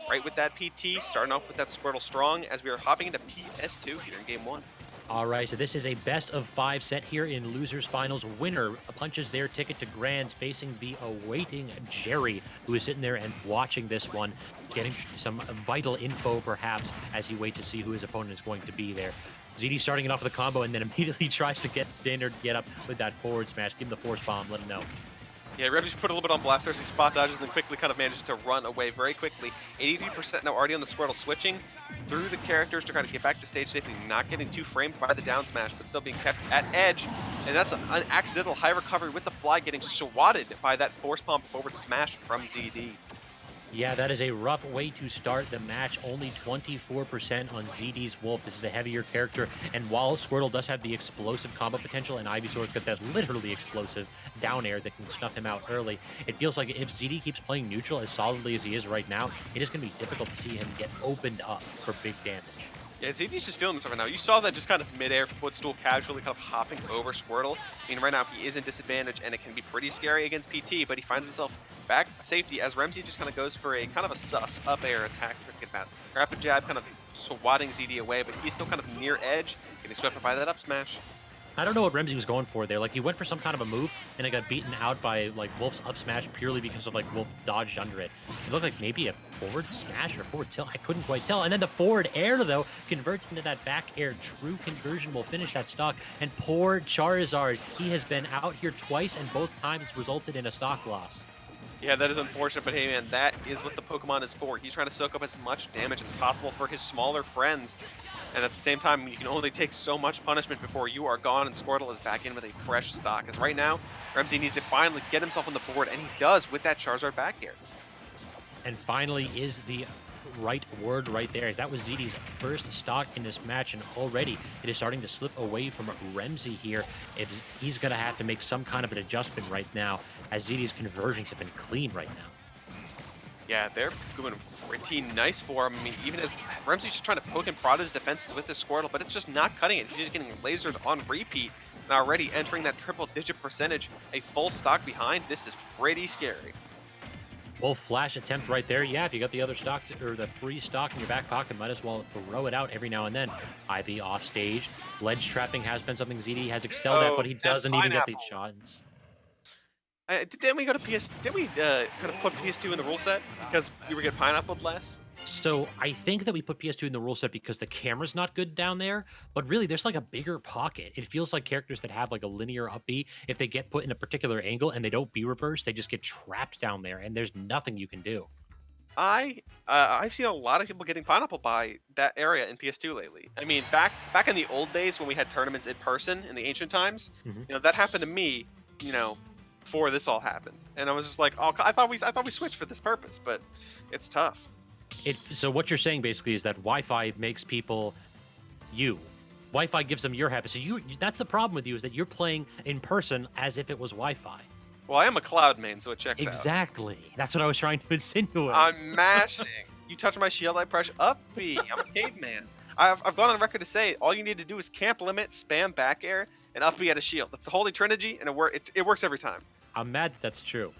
right with that PT, starting off with that Squirtle strong as we are hopping into PS2 here in Game 1. All right, so this is a best of 5 set here in losers finals. Winner punches their ticket to grands, facing the awaiting Jerry, who is sitting there and watching this one, getting some vital info perhaps as he waits to see who his opponent is going to be there. ZD starting it off with a combo and then immediately tries to get standard get up with that forward smash. Give him the force bomb, let him know. Yeah, Remzi put a little bit on blast there as he spot dodges and then quickly kind of manages to run away very quickly. 83% now already on the Squirtle, switching through the characters to kind of get back to stage safely, not getting too framed by the down smash, but still being kept at edge. And that's an accidental high recovery with the fly, getting swatted by that force bomb forward smash from ZD. Yeah, that is a rough way to start the match. Only 24% on ZD's Wolf. This is a heavier character. And while Squirtle does have the explosive combo potential, and Ivysaur's got that literally explosive down air that can snuff him out early, it feels like if ZD keeps playing neutral as solidly as he is right now, it is going to be difficult to see him get opened up for big damage. Yeah, ZD's just feeling himself right now. You saw that just kind of midair footstool casually kind of hopping over Squirtle. I mean, right now he is in disadvantage and it can be pretty scary against PT, but he finds himself back safety as Remzi just kind of goes for a kind of a sus up air attack to get that rapid jab kind of swatting ZD away, but he's still kind of near edge, getting swept by that up smash. I don't know what Remzi was going for there. Like, he went for some kind of a move, and it got beaten out by, like, Wolf's up smash purely because of, like, Wolf dodged under it. It looked like maybe a forward smash or forward tilt. I couldn't quite tell. And then the forward air, though, converts into that back air. True conversion will finish that stock. And poor Charizard, he has been out here twice, and both times it's resulted in a stock loss. Yeah, that is unfortunate, but hey man, that is what the Pokemon is for. He's trying to soak up as much damage as possible for his smaller friends. And at the same time, you can only take so much punishment before you are gone, and Squirtle is back in with a fresh stock. As right now, Remzi needs to finally get himself on the board, and he does with that Charizard back air. And finally is the right word right there. That was ZD's first stock in this match, and already it is starting to slip away from Remzi here. He's going to have to make some kind of an adjustment right now, as ZD's conversions have been clean right now. Yeah, they're doing pretty nice for him. I mean, even as Remzi's just trying to poke and prod his defenses with this Squirtle, but it's just not cutting it. He's just getting lasered on repeat, and already entering that triple-digit percentage, a full stock behind. This is pretty scary. Well, flash attempt right there. Yeah, if you got the other stock or the free stock in your back pocket, might as well throw it out every now and then. Ivy off stage. Ledge trapping has been something ZD has excelled at, but he doesn't even get the shots. Didn't we go to PS? Did we kind of put PS2 in the rule set because we were getting pineappled less? So I think that we put PS2 in the rule set because the camera's not good down there, but really there's like a bigger pocket. It feels like characters that have like a linear up B, if they get put in a particular angle and they don't B reverse, they just get trapped down there and there's nothing you can do. I've seen a lot of people getting pineappled by that area in PS2 lately. I mean, back in the old days when we had tournaments in person in the ancient times, you know, that happened to me, you know, before this all happened. And I was just like, oh, I thought we switched for this purpose, but it's tough. So what you're saying basically is that Wi-Fi makes people you. Wi-Fi gives them your habit. So that's the problem with you, is that you're playing in person as if it was Wi-Fi. Well, I am a cloud main, so it checks out. Exactly. That's what I was trying to insinuate. I'm mashing. You touch my shield, I press up B. I'm a caveman. I've gone on record to say all you need to do is camp limit, spam back air, and up B at a shield. That's the Holy Trinity, and it works every time. I'm mad that's true.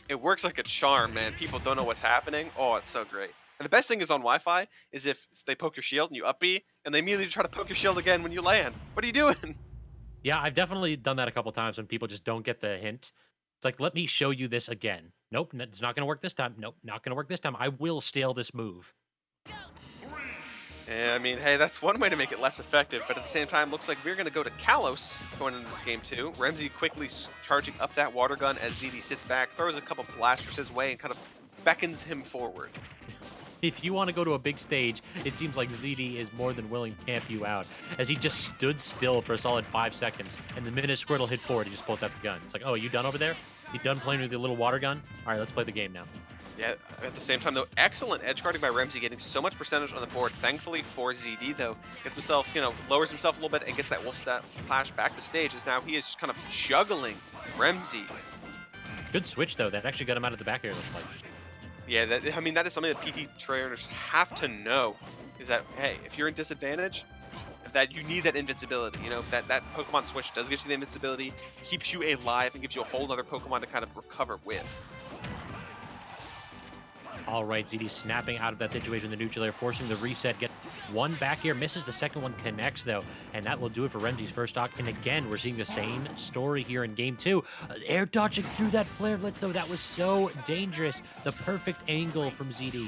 It works like a charm, man. People don't know what's happening. Oh, it's so great. And the best thing is on Wi-Fi is if they poke your shield and you up B, and they immediately try to poke your shield again when you land. What are you doing? Yeah, I've definitely done that a couple times when people just don't get the hint. It's like, let me show you this again. Nope, it's not going to work this time. Nope, not going to work this time. I will steal this move. Yeah, I mean, hey, that's one way to make it less effective, but at the same time, looks like we're going to go to Kalos going into this game too. Remzi quickly charging up that water gun as ZD sits back, throws a couple blasters his way, and kind of beckons him forward. If you want to go to a big stage, it seems like ZD is more than willing to camp you out, as he just stood still for a solid 5 seconds, and the minute Squirtle hit forward, he just pulls out the gun. It's like, oh, you done over there? You done playing with your little water gun? All right, let's play the game now. Yeah, at the same time, though, excellent edge guarding by Remzi, getting so much percentage on the board. Thankfully for ZD, though, gets himself, you know, lowers himself a little bit and gets that wolf stat flash back to stage, as now he is just kind of juggling Remzi. Good switch, though. That actually got him out of the back air, looks like. Yeah, I mean, that is something that PT trainers have to know, is that, hey, if you're in disadvantage, that you need that invincibility. You know, that Pokemon switch does get you the invincibility, keeps you alive, and gives you a whole other Pokemon to kind of recover with. All right, ZD snapping out of that situation. The neutral air forcing the reset. Get one back here, misses. The second one connects, though. And that will do it for Remzi's first stock. And again, we're seeing the same story here in game 2. Air dodging through that flare blitz, though. That was so dangerous. The perfect angle from ZD.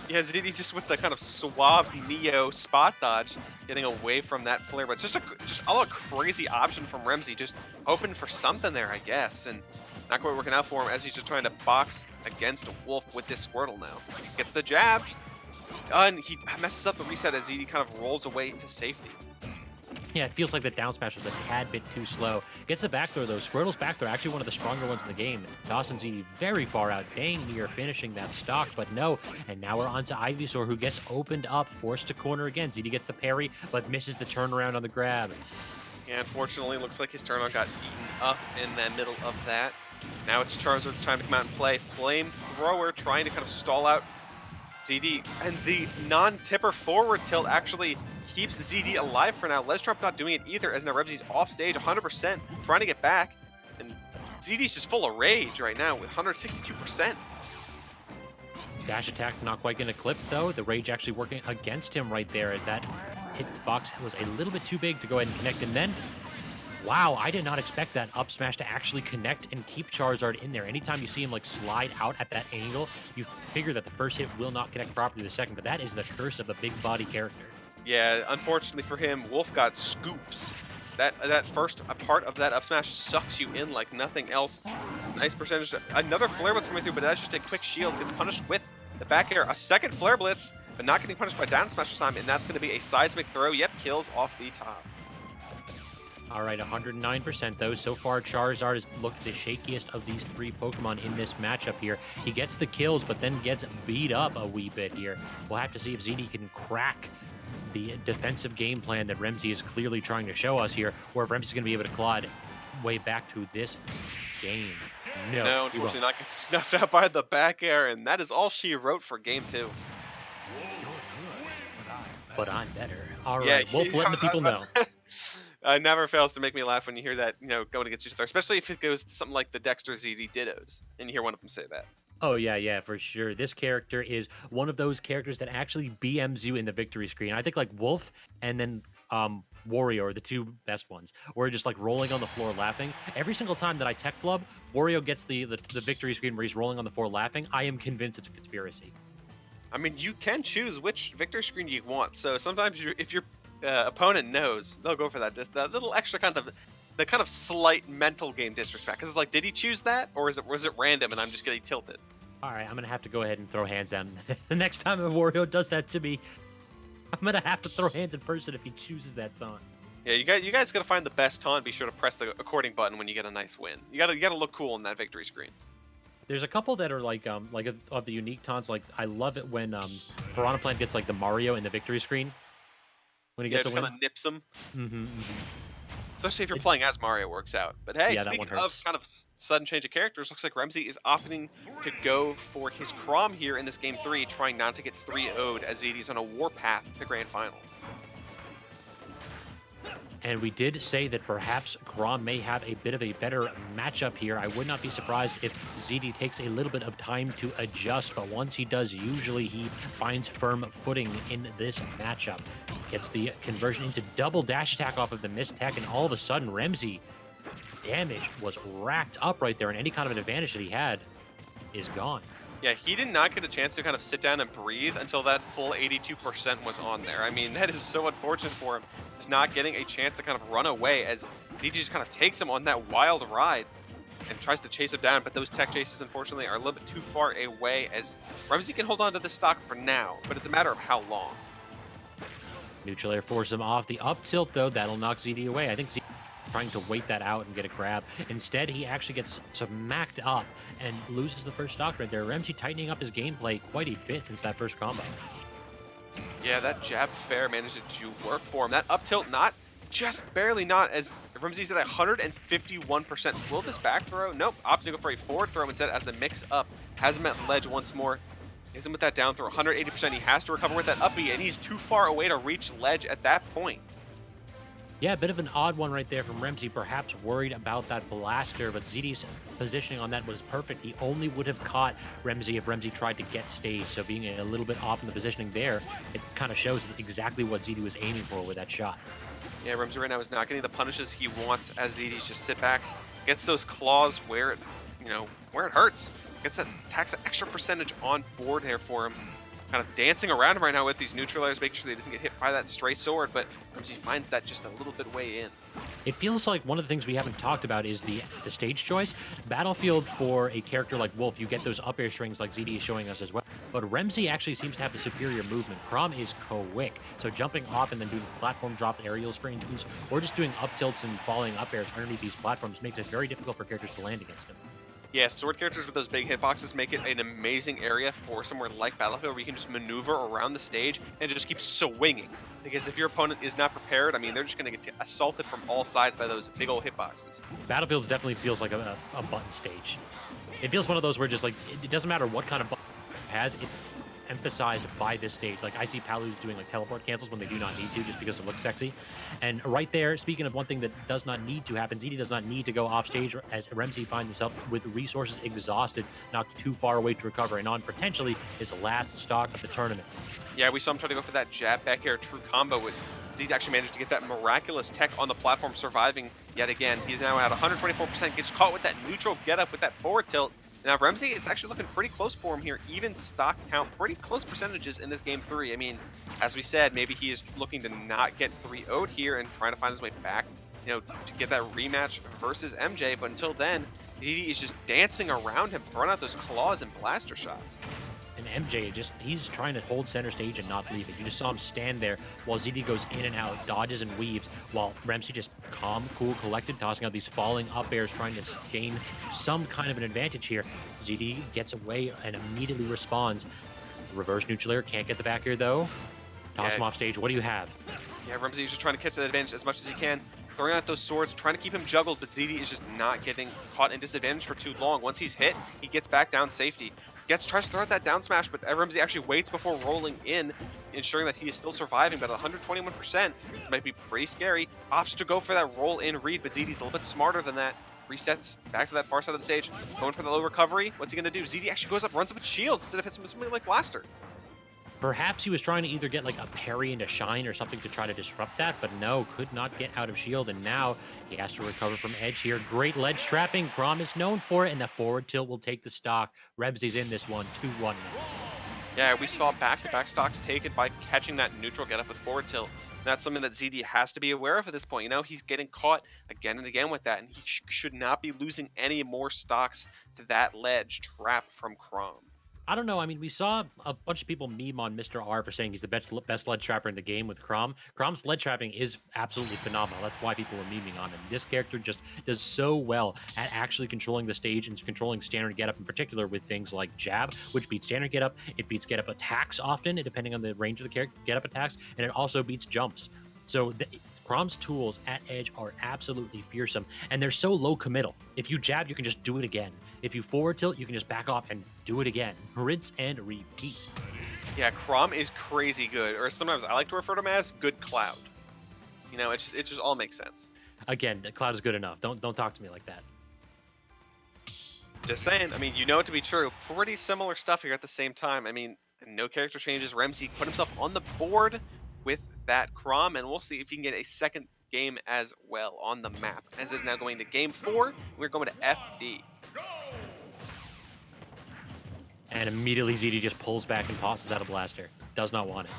Yeah, ZD just with the kind of suave Neo spot dodge, getting away from that flare, but just all a crazy option from Remzi, just hoping for something there, I guess, and not quite working out for him as he's just trying to box against Wolf with this Squirtle now. He gets the jab, and he messes up the reset as ZD kind of rolls away to safety. Yeah, it feels like the down smash was a tad bit too slow. Gets a back throw, though. Squirtle's back throw, actually one of the stronger ones in the game. Dawson ZD very far out, dang near finishing that stock, but no. And now we're on to Ivysaur, who gets opened up, forced to corner again. ZD gets the parry, but misses the turnaround on the grab. Yeah, unfortunately, looks like his turnaround got eaten up in the middle of that. Now it's Charizard's time to come out and play. Flamethrower trying to kind of stall out ZD, and the non-tipper forward tilt actually keeps ZD alive for now. Ledge Trump not doing it either, as now Remzi's off stage 100%, trying to get back, and ZD's just full of rage right now with 162%. Dash attack not quite going to clip, though. The rage actually working against him right there, as that hitbox was a little bit too big to go ahead and connect. And then, wow, I did not expect that up smash to actually connect and keep Charizard in there. Anytime you see him like slide out at that angle, you figure that the first hit will not connect properly to the second, but that is the curse of a big body character. Yeah, unfortunately for him, Wolf got scoops. That first part of that up smash sucks you in like nothing else. Nice percentage. Another flare blitz coming through, but that's just a quick shield. Gets punished with the back air. A second flare blitz, but not getting punished by down smash this time, and that's going to be a seismic throw. Yep, kills off the top. All right, 109% though. So far, Charizard has looked the shakiest of these 3 Pokemon in this matchup here. He gets the kills, but then gets beat up a wee bit here. We'll have to see if ZD can crack the defensive game plan that Remzi is clearly trying to show us here, or if Remzi's going to be able to claw it way back to this game. No, unfortunately not get snuffed out by the back air, and that is all she wrote for game 2. But I'm better. All right, Wolf letting the people know. It never fails to make me laugh when you hear that, going against each other, especially if it goes to something like the Dexter ZD Dittos, and you hear one of them say that. Oh, yeah, for sure. This character is one of those characters that actually BMs you in the victory screen. I think like Wolf and then Wario are the 2 best ones. We're just like rolling on the floor laughing. Every single time that I tech flub, Wario gets the victory screen where he's rolling on the floor laughing. I am convinced it's a conspiracy. I mean, you can choose which victory screen you want. So sometimes if your opponent knows, they'll go for that little extra kind of slight mental game disrespect. Because it's like, did he choose that, or was it random and I'm just getting tilted? All right, I'm gonna have to go ahead and throw hands down. The next time a Wario does that to me, I'm gonna have to throw hands in person if he chooses that taunt. Yeah, you guys gotta find the best taunt. Be sure to press the according button when you get a nice win. You gotta look cool in that victory screen. There's a couple that are like of the unique taunts. Like I love it when Piranha Plant gets like the Mario in the victory screen when he gets a win. Kind of nips him. Mm-hmm. Especially if you're playing as Mario, works out. But hey, yeah, speaking of kind of sudden change of characters, looks like Remzi is opting to go for his Chrom here in this game 3, trying not to get 3-0'd as ZD's on a warpath to Grand Finals. And we did say that perhaps Chrom may have a bit of a better matchup here. I would not be surprised if ZD takes a little bit of time to adjust, but once he does, usually he finds firm footing in this matchup. Gets the conversion into double dash attack off of the missed tech, and all of a sudden, Remzi damage was racked up right there, and any kind of an advantage that he had is gone. Yeah, he did not get a chance to kind of sit down and breathe until that full 82% was on there. I mean, that is so unfortunate for him. He's not getting a chance to kind of run away as ZD just kind of takes him on that wild ride and tries to chase him down. But those tech chases, unfortunately, are a little bit too far away as Remzi can hold on to the stock for now, but it's a matter of how long. Neutral air forces him off. The up tilt, though, that'll knock ZD away. I think ZD trying to wait that out and get a grab. Instead, he actually gets smacked up and loses the first stock right there. Remzi tightening up his gameplay quite a bit since that first combo. Yeah, that jab fair managed to work for him. That up tilt just barely not, as Remzi's at 151%. Will this back throw? Nope, opting to go for a forward throw instead as a mix up. Has him at ledge once more. Hits him with that down throw, 180%. He has to recover with that up B, and he's too far away to reach ledge at that point. Yeah, a bit of an odd one right there from Remzi, perhaps worried about that blaster, but ZD's positioning on that was perfect. He only would have caught Remzi if Remzi tried to get stage, so being a little bit off in the positioning there, it kind of shows exactly what ZD was aiming for with that shot. Yeah, Remzi right now is not getting the punishes he wants as ZD's just sit backs, gets those claws where it, where it hurts. Gets that attacks an extra percentage on board there for him. Kind of dancing around him right now with these neutralizers, making sure that he doesn't get hit by that stray sword, but Remzi finds that just a little bit way in. It feels like one of the things we haven't talked about is the stage choice. Battlefield for a character like Wolf, you get those up air strings like ZD is showing us as well. But Remzi actually seems to have the superior movement. Chrom is quick, so jumping off and then doing platform drop aerials, for instance, or just doing up tilts and falling up airs underneath these platforms makes it very difficult for characters to land against him. Yeah, sword characters with those big hitboxes make it an amazing area for somewhere like Battlefield where you can just maneuver around the stage and just keep swinging. Because if your opponent is not prepared, I mean, they're just going to get assaulted from all sides by those big old hitboxes. Battlefield definitely feels like a button stage. It feels one of those where just like, it doesn't matter what kind of button it has, it's emphasized by this stage. Like I see Palu's doing like teleport cancels when they do not need to just because it looks sexy. And right there, speaking of one thing that does not need to happen, ZD does not need to go off stage as Remzi finds himself with resources exhausted, not too far away to recover, and on potentially his last stock of the tournament. Yeah, we saw him try to go for that jab back air true combo with ZD actually managed to get that miraculous tech on the platform, surviving yet again. He's now at 124%, gets caught with that neutral get up with that forward tilt. Now, Remzi, it's actually looking pretty close for him here. Even stock count, pretty close percentages in this game 3. I mean, as we said, maybe he is looking to not get 3-0'd here and trying to find his way back, to get that rematch versus MJ. But until then, ZD is just dancing around him, throwing out those claws and blaster shots. And MJ, he's trying to hold center stage and not leave it. You just saw him stand there while ZD goes in and out, dodges and weaves, while Remzi just calm, cool, collected, tossing out these falling up airs, trying to gain some kind of an advantage here. ZD gets away and immediately responds. Reverse neutral air, can't get the back air though. Toss him off stage. What do you have? Yeah, Remzi is just trying to catch the advantage as much as he can, throwing out those swords, trying to keep him juggled, but ZD is just not getting caught in disadvantage for too long. Once he's hit, he gets back down safety. Tries to throw out that down smash, but Remzi actually waits before rolling in, ensuring that he is still surviving. But at 121%, this might be pretty scary. Opts to go for that roll in read, but ZD's a little bit smarter than that. Resets back to that far side of the stage, going for the low recovery. What's he going to do? ZD actually goes up, runs up with shields instead of hitting something like Blaster. Perhaps he was trying to either get like a parry into shine or something to try to disrupt that, but no, could not get out of shield, and now he has to recover from edge here. Great ledge trapping. Chrom is known for it, and the forward tilt will take the stock. Remzi's in this one, 2-1 now. Yeah, we saw back-to-back stocks taken by catching that neutral get up with forward tilt. That's something that ZD has to be aware of at this point. He's getting caught again and again with that, and he should not be losing any more stocks to that ledge trap from Chrom. I don't know. I mean, we saw a bunch of people meme on Mr. R for saying he's the best ledge trapper in the game with Chrom. Chrom's ledge trapping is absolutely phenomenal. That's why people are memeing on him. This character just does so well at actually controlling the stage and controlling standard getup in particular with things like jab, which beats standard getup. It beats getup attacks often, depending on the range of the character getup attacks, and it also beats jumps. So Chrom's tools at edge are absolutely fearsome, and they're so low committal. If you jab, you can just do it again. If you forward tilt, you can just back off and do it again. Rinse and repeat. Yeah, Chrom is crazy good, or sometimes I like to refer to him as good cloud. It just all makes sense. Again, the cloud is good enough. Don't talk to me like that. Just saying. I mean, you know it to be true. Pretty similar stuff here at the same time. I mean, no character changes. Remzi put himself on the board with that Chrom, and we'll see if he can get a second game as well on the map. As is now going to game 4, we're going to FD. And immediately ZD just pulls back and tosses out a blaster. Does not want it.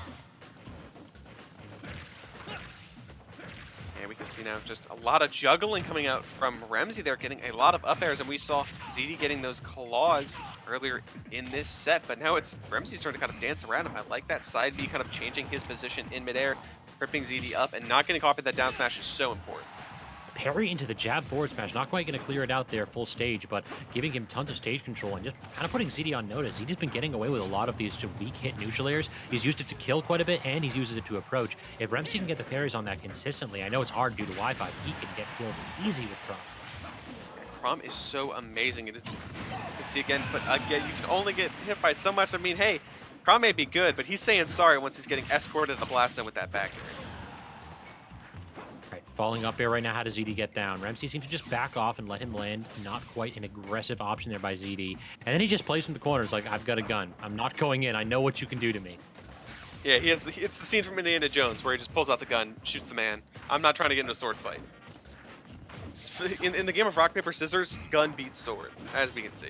And we can see now just a lot of juggling coming out from Remzi there, getting a lot of up airs, and we saw ZD getting those claws earlier in this set, but now it's Remzi's starting to kind of dance around him. I like that side B kind of changing his position in midair, tripping ZD up, and not getting caught with that down smash is so important. Parry into the jab forward smash. Not quite going to clear it out there full stage, but giving him tons of stage control and just kind of putting ZD on notice. ZD's been getting away with a lot of these weak hit neutral airs. He's used it to kill quite a bit, and he's used it to approach. If Remzi can get the parries on that consistently, I know it's hard due to Wi-Fi, he can get kills easy with Chrom. Chrom is so amazing. You can see again, but again, you can only get hit by so much. I mean, hey, Chrom may be good, but he's saying sorry once he's getting escorted in the blast zone with that back air. falling up air right now. How does ZD get down? Remzi seems to just back off and let him land. Not quite an aggressive option there by ZD. And then he just plays from the corners like, I've got a gun. I'm not going in. I know what you can do to me. Yeah, it's the scene from Indiana Jones where he just pulls out the gun, shoots the man. I'm not trying to get in a sword fight. In the game of rock, paper, scissors, gun beats sword, as we can see.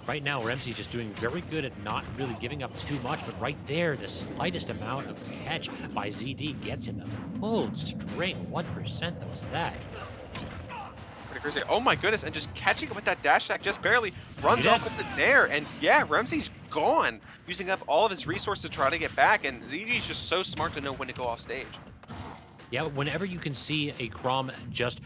Right now, Remzi's just doing very good at not really giving up too much, but right there, the slightest amount of catch by ZD gets him a full string. What percent was that? Pretty crazy. Oh my goodness, and just catching it with that dash attack just barely runs off with the nair, and yeah, Remzi's gone, using up all of his resources to try to get back, and ZD's just so smart to know when to go off stage. Yeah, whenever you can see a Chrom just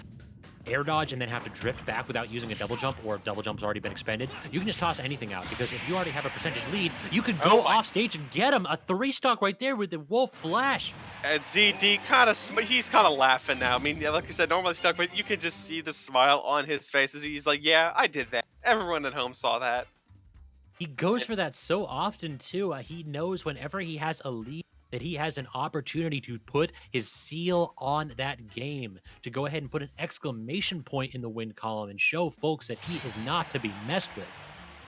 air dodge and then have to drift back without using a double jump, or if double jump's already been expended, you can just toss anything out, because if you already have a percentage lead, you could go off stage and get him a 3-stock right there with the Wolf Flash. And ZD he's kind of laughing now. I mean, like I said, normally stuck, but you can just see the smile on his face as he's like, yeah, I did that. Everyone at home saw that. He goes for that so often, too. He knows whenever he has a lead that he has an opportunity to put his seal on that game, to go ahead and put an exclamation point in the win column and show folks that he is not to be messed with.